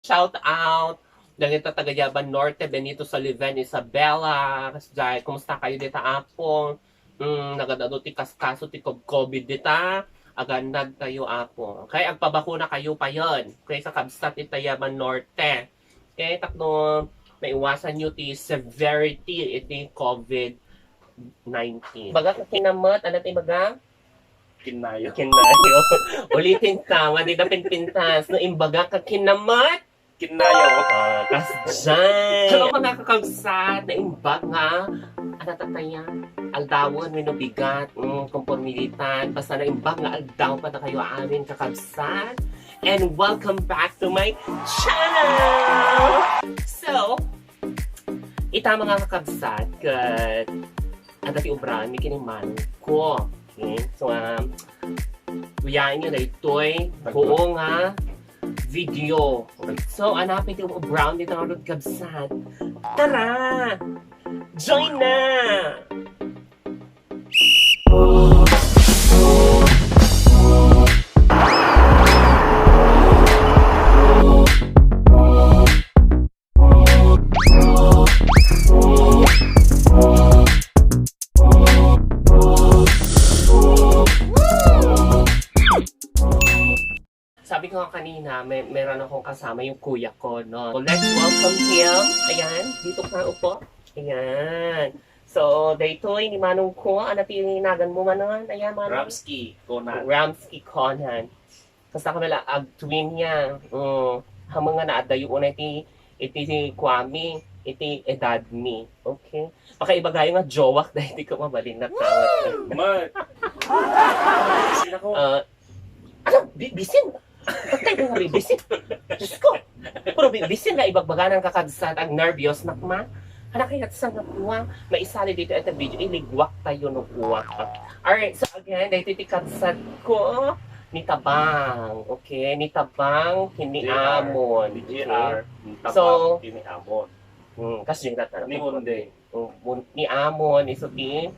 Shout out! Dahil taga Yaban Norte, Benito Soliven, Isabela, Kasjay, kumusta kayo dita apong? Nagadado ti kaskaso ti COVID dita, agandad kayo apo. Okay, ang pabakuna kayo pa yon. Okay, sa kabsat ita Yaban Norte. Okay, takno, maiwasan nyo ti severity iti COVID-19. Baga kakinamot, ano ti baga? Kinayo. Kinayo. Ulitin tama, di na pinpintas. No, imbaga kakinamot, Kinayo. kasdyan. So, mga kakabsat, na imbag nga, tataya, aldawon, minubigat, kompormilitan, basta na imbag nga aldaw pa na kayo amin kakabsat. And welcome back to my channel! So, ita mga kakabsat, kat, dati ubran, may kiniman ko. Okay? So, kuyain nyo na ito'y buo nga video. So, hanapin yung brown dito ang kabsat. Tara! Join na! Sabi ko nga kanina, meron akong kasama yung kuya ko, no? So, let's welcome him. Ayan, dito ka upo. Ayan. So, dito ni Manong ko, ano tinagan mo manon? Ayan, Manong. Ramsky. Conan. Ramsky Conan. Kasi kami lang, twin niya. Hamang nga naadayo ko na iti Kwame, iti edad mi. Okay? Pakaiba gayo nga jowak dahil hindi ko mabalin na tawag. Mat. Sino ko? Ano? Bisin? Patay ko nga rin, bisin. Diyos ko. Pero bisin na ibagbaga ng kakadsan ang nervyos na kuma. Anak kaya sa nakuha, maisali dito at video, iligwak tayo ng uwak. Alright, so again, dito tikadsan ko ni Tabang. Okay, ni Tabang, kiniamon. DGR. So, Kiniamon. kasi yung natanong. Ni Munde. Ni Amon, isuti,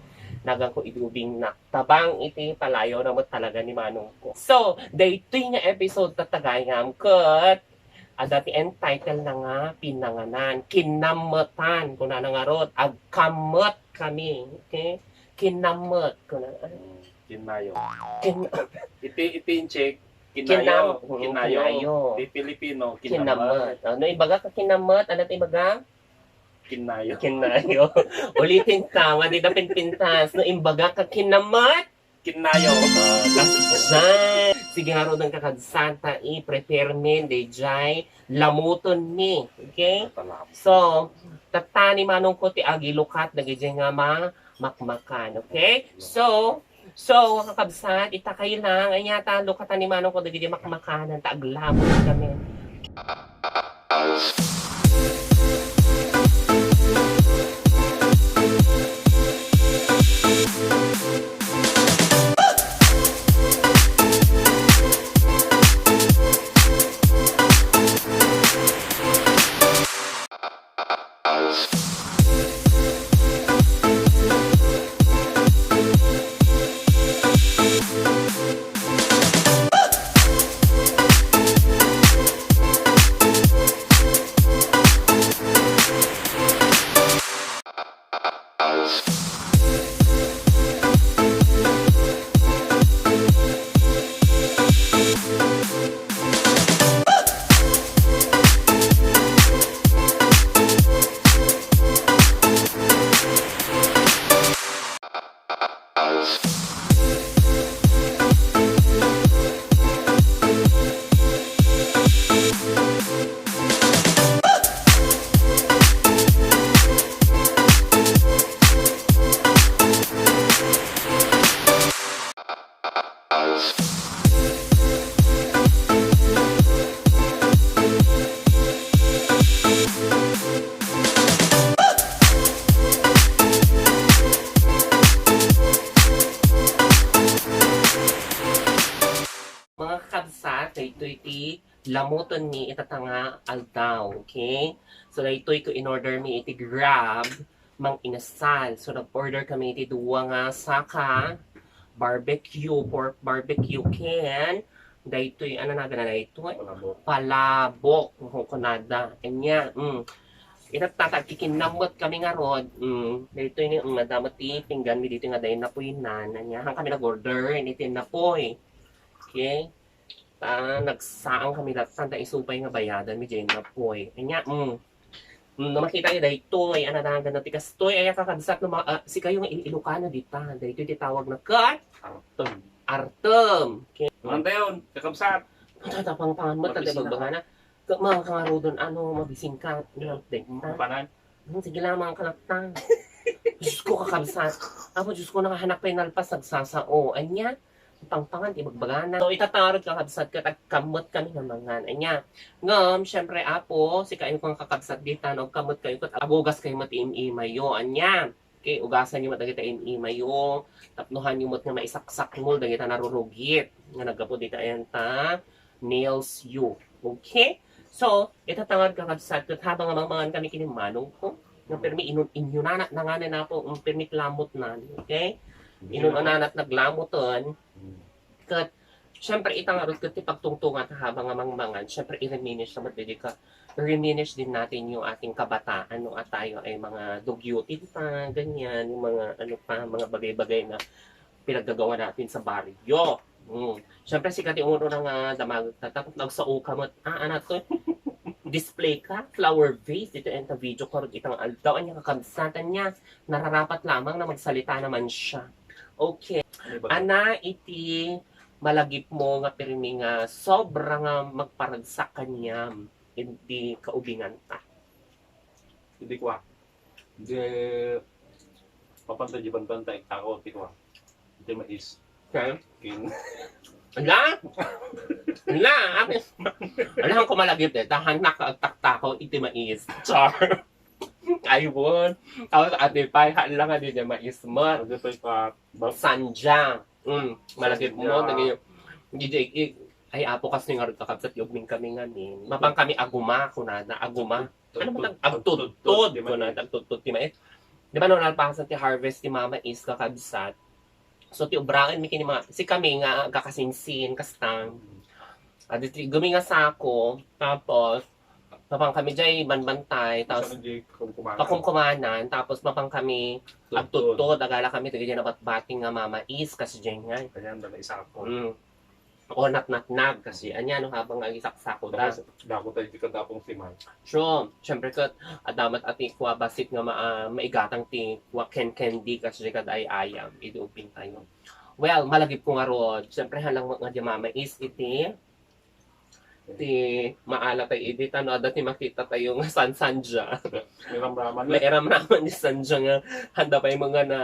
nagang ko idubing na tabang iti palayo na mo talaga ni Manong ko. So, dayto nga episode tatagayam kat dati entitle na nga pinanganan, kinamutan ko na nangarot, agkamot kami, okay? Kinamot ko na. Kinayo. Kin, Iti in check. Kinayo. Kinayo. Kinayo. Di Pilipino. Kinamot. Ano ibaga ka kinamot? Ano ibaga? Kinayo. Kinayo. Ulitin tama, di na pinpintas. No, imbaga ka kinamot? Kinayo. Kasdyan. Sige nga rin ng kakadsanta, i-prepare min, dayjay, lamuton ni. Okay? So, tatani manong ko ti agilukat, nagijay nga makmakan. Okay? So, kakabsat, itakay lang, ay yata, lukatan ni manong ko, nagijay makmakanan, taaglamot kami. Mga kakabsat, ito iti lamuton ni itatanga aldaw, okay? So, ito ko in-order mi iti Grab, mang inasal. So, nag-order kami iti duwa nga saka, barbecue, pork barbecue can, Daytoy, ano na gana daytoy? Palabok. Palabok. Kunada. Anya. Itatatakikinamot kami nga rod. Daytoy ni madamati. Tinggan mi dito nga dayon na poy na. Nanyahan kami nag-order. Initin na poy. Okay? Nagsaang kami latan. Da isupay nga bayadan mi dyan na poy. Anya. Makita niyo daytoy. Ano na gana tikastoy. Ay kakabsat no si kayo nga Ilocano dita. Daytoy titawag na kat. Artem. Artem. Okay? Manta yun, kakabsat. Tapang pangan mo, taday Mabising magbaga na. Mga kangaro doon, mabising ka. Panan. Sige lang, mga kalaktan. Diyos ko kakabsat. Diyos ko nakahanap pa yung nalpas, nagsasao. Anya, pangpangan, di magbaga na. So, itatarot kakabsat ka, kamot kami ng mga. Anya, ngam, syempre, si kayo kong kakabsat dita, no, kamot kayo, agugas kayo matiim-imayo. Anya, okay, ugasan nyo matagita in-imayo. Tapnuhan nyo nga maisaksak mo, dagita narurugit. Nga nagkapo dito ayan ta, nails you. Okay? So, itatangad ka kabsat, kat habang amamangan kami kinimanong ko, nga permi inunanak na nga na po, permi klamot na. Okay? Inunanak naglamoton, kat, syempre itangarot kat ipagtungtungan habang amamangan, syempre i-reminish naman pwede ka, reminish din natin yung ating kabataan no at tayo ay mga dugyutin pa, ganyan, yung mga ano pa, mga bagay-bagay na pinaggagawa natin sa baryo. Siyempre si Kati Uno na nga damag tapos nagsao ka mo, ano to? Display ka, flower vase, dito yung video ko, itang aldaw, ang kakabsatan niya, nararapat lamang na magsalita naman siya. Okay. Ana, iti malagip mo nga pirmi nga sobrang magparagsak kanya, hindi kaubingan ta. Hindi ko Hindi, papantay di bantay, ako, hindi ko Hindi mais. Okay? Kin. Ala! Ala! Ala ko malagip eh. Tahan nakaktakta ko, iti mais. Char! Ayun. Tapos ate pay, hala nga din yung mais mo. Ano pa yung Sanja. Malagip mo. Hindi, ay apo kasi nga rin kakabsat yung kami nga nin. Mapang kami aguma, kunada, aguma. Ano mo lang, agtutod, kunada, agtutod, ti mais. Di ba nung nalpasan ti harvest ti mama is kakabsat, so ti ubraan mi kini mga si kami nga kakasingsin kastang. Aditi gumi nga sako tapos mapang kami jay banbantay tapos pakumkumanan tapos mapang kami agtutod agala kami ti na batbating nga mama is kasi jay nga. Kanya na isa ko. O nag kasi anya no habang agisaksak da. Dako tayo di kadapong simay. Sure, syempre kat adamat ati kwa basit nga maigatang ti kwa candy kasi kad ay ayam idupin tayo. Well, malagip ko nga rod. Syempre halang nga di mama is iti maala tayo edit ano dati makita tayo nga sansanja. May ramraman ni Sanja nga handa pa yung mga na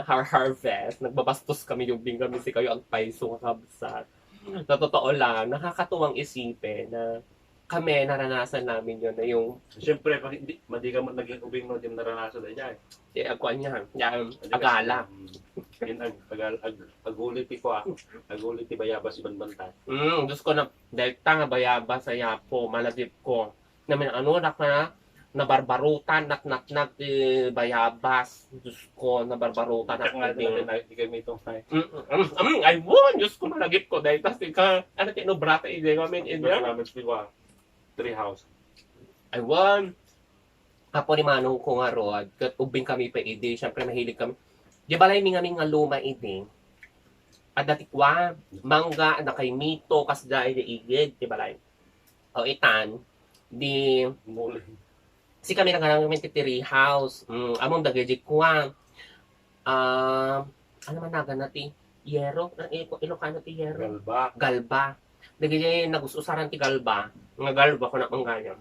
harvest. Nagbabastos kami yung kami si kayo ang paiso nga kabsat. Sa totoo lang, nakakatuwang isipin na kami, naranasan namin yun na yung... Siyempre, hindi ka naging ubing no, di naranasan na dyan. Ako niya, agala. Yun, agulit ko agulit ti bayabas banbantan. Diyos ko na, dahil tanga bayabas sa yapo, malagip ko. Namin, ano, nabarbarutan, nak bayabas. Diyos ko, nabarbarutan. Kaya nga di kami itong ay. Ay, won! Diyos ko, malagip ko. Dahil kasi ka, ano, tinobrata, hindi kami, hindi. Salamat ko tree house. Ay, won! Apo ni Manong ko nga rod, kat ubing kami pa ide, syempre mahilig kami. Di ba lang nga luma ide? At datikwa, mangga, na kay mito, kasda, ide igid, di ba lang? O itan, di... Si kami naghanang tree house. Among dagajik ko ano man naga nati? Yero? Ilocano ti yero? Galba. Dagajay nagususaran ti galba. Nga galba ko na manggayam.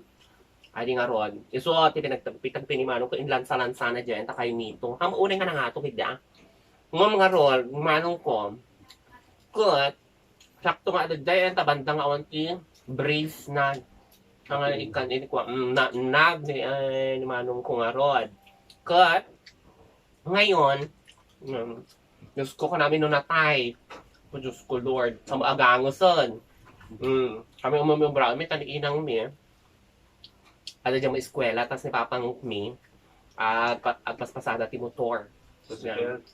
Adi nga ron. Iso ti pinagtagpitan pinimanong ko inlansa-lansa na dyan. Takay mito. Unay nga na nga ito kidya. Mga ron, manong ko. Kut. Sakto nga dyan. Tabandang awan ti brace na ang ikan ini ko ni manong ko nga rod. Kat ngayon Diyos ko namin no natay. Diyos ko Lord, sa maagangoson. Kami umumibra, may taniinang mi. Ada dyan may eskwela, tas ni papang mi. At paspasada ti motor. Yung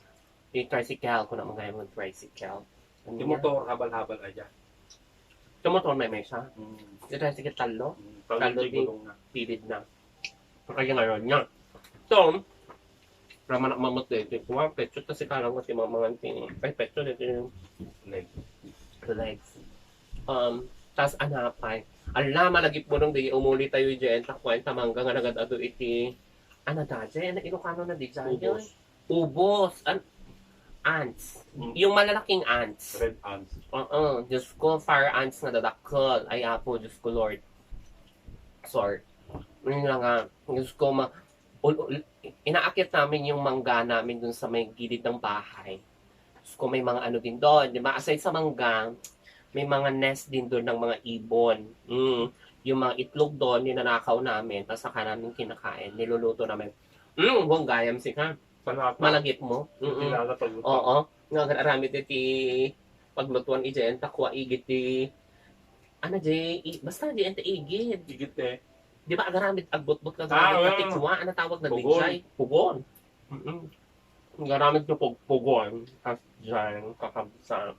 tricycle, kung na mga yung tricycle. Yung motor, habal-habal aja. Tumutuon may siya. Mm. Dito sige talo. Talo gulong na. Pilid na. Kaya ngayon niya. So, raman na mamot dito. Kuha, petso ta si kalang ko si mga ting. Ay, petso dito yung Leg. legs. Tas anapay. Ala, malagip mo nung di umuli tayo dyan. Takwenta mangga nga nagad-ado iti. Ano da dyan? Ilocano na di dyan yun? Ubos. Ubos. Ants. Mm. Yung malalaking ants. Red ants. Oo. Diyos ko, fire ants na dadakol. Ay, apo, Diyos ko, Lord. Sorry. Yun lang nga. Diyos ko, inaakit namin yung mangga namin dun sa may gilid ng bahay. Diyos ko, may mga ano din doon. Di ba? Aside sa mangga, may mga nest din doon ng mga ibon. Yung mga itlog doon, ninanakaw namin. Tapos saka namin kinakain. Niluluto namin. Huwag gayam si ka. Malagip mo. Kilala pag Oo. Nga aramid iti paglutuan ijen takwa igit ti ano basta di ente igit. Igit eh. Di ba agaramid agbot-bot ka Ah, gamit tikwa ano tawag na Pugon. dijay? Pugon. Agaramid ko pugon as diyan kakabsa.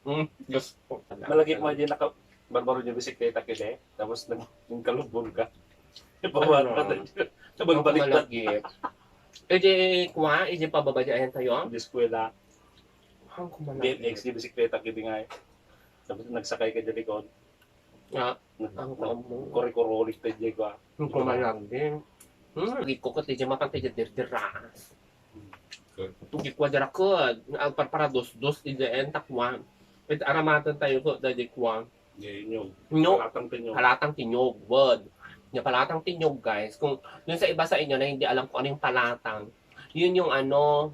Just Malagip mo dyan barbaro yung bisikleta kile. Tapos yung kalubon ka. Ipawan ka din. Sabang balik na. malagip. Edi pababadyayan tayo. Di eskwela. Hang BMX di bisikleta kiti nga eh. Tapos nagsakay ka dyan likod. Nga, ang mo. Kore-korolik tayo dyan ka. Ang kumalagim. Hindi ko kasi dyan mapantay dyan dirdiras. Hindi ko dyan ako. Ang para dos dyan takwa. At aramatan tayo ko dyan kwa. Yun. Nyog. Palatang pinyo. Palatang tinyog. Word. Yung palatang tinyog guys. Kung dun sa iba sa inyo na hindi alam kung ano yung palatang. Yun yung ano,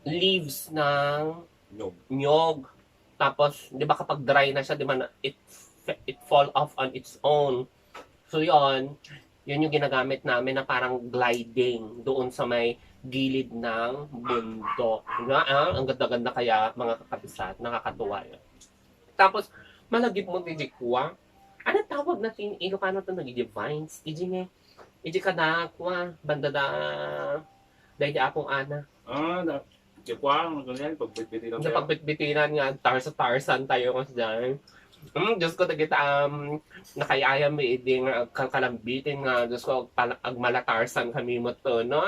leaves ng Nyog. nyog. Tapos, di ba kapag dry na siya, di ba it fall off on its own. So yun yung ginagamit namin na parang gliding doon sa may gilid ng bundok. Diba? Ang ganda-ganda kaya mga kakabisat, nakakatuwa yun. Tapos, malagip mo didikwa. Ano tawag natin? Ilocano ito nag-divines? Iji ka na, kwa, banda da, dahil di akong ana. Kikwang, ganyan, pagbitbitin lang Sa pagbitbitinan nga, tarsa-tarsan tayo kasi dyan. Diyos ko, tagita, nakayaya mo iding kalkalambitin nga, Diyos ko, agmalatarsan kami mo to, no?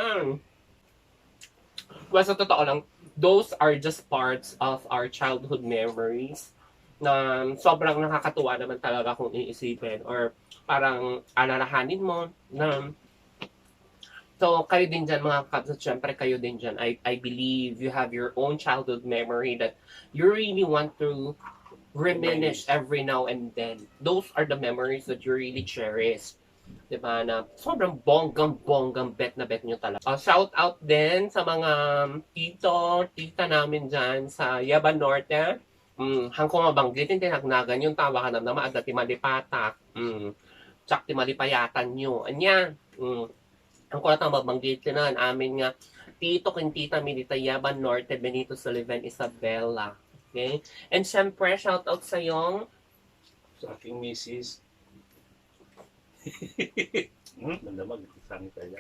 Well, sa totoo lang, those are just parts of our childhood memories na sobrang nakakatuwa naman talaga kung iisipin or parang alalahanin mo na so, kayo din dyan, mga kabs, syempre kayo din dyan. I believe you have your own childhood memory that you really want to reminisce every now and then. Those are the memories that you really cherish. Diba, na sobrang bonggang bet na bet nyo talaga. Shout out din sa mga tita namin dyan sa Yaba Norte. Hangko mabanggit, hindi nagnagan yung tawa ka na naman at timalipatak. Tsak timalipayatan nyo. Anya, ang kulat ang mabanggit na amin nga, tito kin tita Milita Yaban Norte, Benito Sullivan, Isabela. Okay? And syempre, shout out sa yung sa aking misis. Ganda mag-sanit tayo.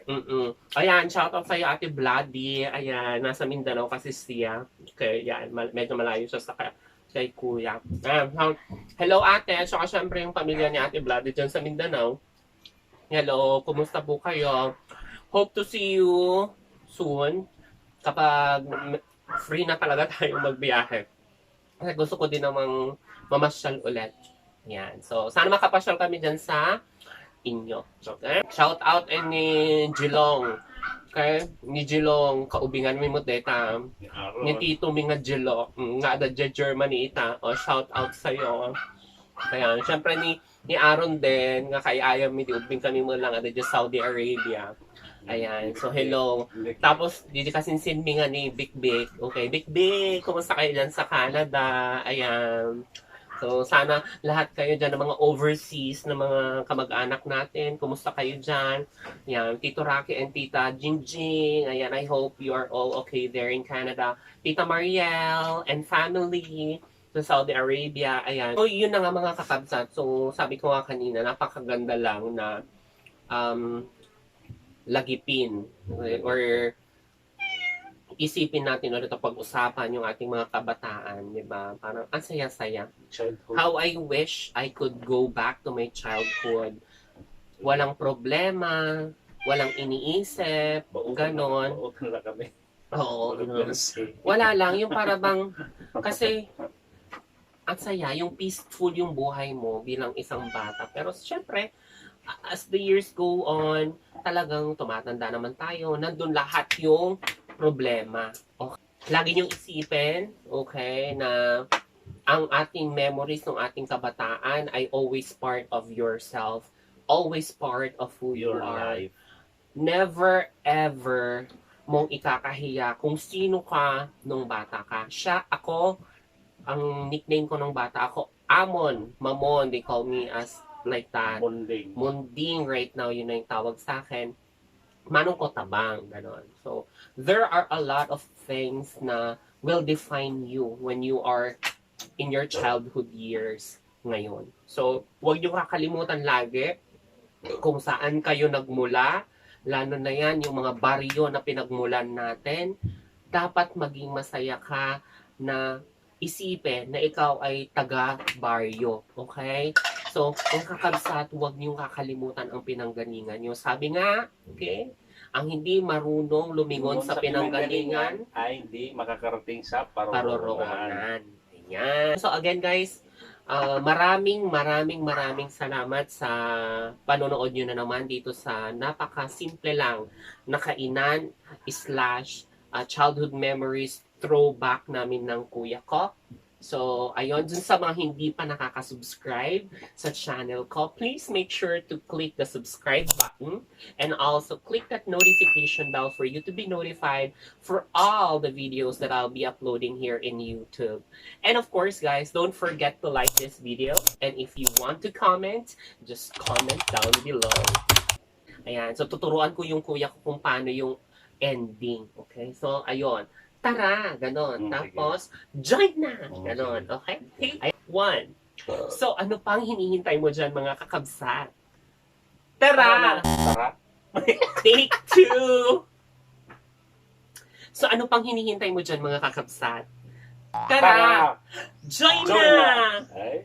Ayan, shout out sa iyo, Ate Bloody. Ayan, nasa Mindanao kasi siya. Okay, yan, medyo malayo siya sa kay Kuya. Hello, Ate. So, syempre yung pamilya ni Ate Bloody dyan sa Mindanao. Hello, kumusta po kayo? Hope to see you soon kapag free na talaga tayo magbiyahe. Kasi gusto ko din namang mamasyal ulit. Yan. So, sana makapasyal kami dyan sa inyo. Okay? Shout out ni Jilong. Okay? Ni Jilong, kaubingan mi mo deta. Ni Tito mi nga Jilong. Nga da Germany ita. O, shout out sa'yo. Kaya, syempre ni Aaron din, nga kay mi, di ubing kami mo lang, ada Saudi Arabia. Ayan, so hello. Tapos, di kasinsin mi nga ni Big Big. Okay, Big Big, kumusta kayo dyan sa Canada? Ayan. So, sana lahat kayo dyan ng mga overseas na mga kamag-anak natin. Kumusta kayo dyan? Ayan, Tito Rocky and Tita Jingjing. Ayan, I hope you are all okay there in Canada. Tita Marielle and family sa Saudi Arabia. Ayan. So, yun na nga mga kakabsat. So, sabi ko nga kanina, napakaganda lang na lagipin or isipin natin ulit ang pag-usapan yung ating mga kabataan, di ba? Parang ang saya-saya. Childhood. How I wish I could go back to my childhood. Walang problema, walang iniisip, ganon. Baot na kami. Oo, ganon. Ganun. Wala lang, yung para bang, kasi, ang saya, yung peaceful yung buhay mo bilang isang bata. Pero syempre, as the years go on, talagang tumatanda naman tayo, nandun lahat yung problema. Okay. Lagi niyong isipin, okay, na ang ating memories ng ating kabataan ay always part of yourself, always part of who you Your are. life. Never ever mong ikakahiya kung sino ka nung bata ka. Siya, ako, ang nickname ko nung bata ako, Amon, Mamon, they call me as like that. Bonding. Munding right now, yun na yung tawag sa akin. Manong ko tabang, ganon. So, there are a lot of things na will define you when you are in your childhood years ngayon. So, huwag niyo kakalimutan lagi kung saan kayo nagmula, lalo na yan, yung mga baryo na pinagmulan natin, dapat maging masaya ka na isipin na ikaw ay taga-baryo. Okay? So, kung kakabsat, huwag niyong kakalimutan ang pinanggalingan niyo. Sabi nga, okay, ang hindi marunong lumingon sa pinanggalingan ay hindi makakarating sa paroroonan. paroroonan. Ayan. So again guys, maraming salamat sa panonood nyo na naman dito sa napaka-simple lang na kainan / childhood memories throwback namin ng kuya ko. So, ayun, dun sa mga hindi pa nakaka-subscribe sa channel ko, please make sure to click the subscribe button and also click that notification bell for you to be notified for all the videos that I'll be uploading here in YouTube. And of course, guys, don't forget to like this video. And if you want to comment, just comment down below. Ayan, so tuturuan ko yung kuya ko kung paano yung ending. Okay, so ayun. Tara, ganon. Tapos, join na! Ganon, okay? Take 1. So, ano pang hinihintay mo dyan, mga kakabsat? Tara! Tara. Take 2! So, ano pang hinihintay mo dyan, mga kakabsat? Tara! Join na! Ay,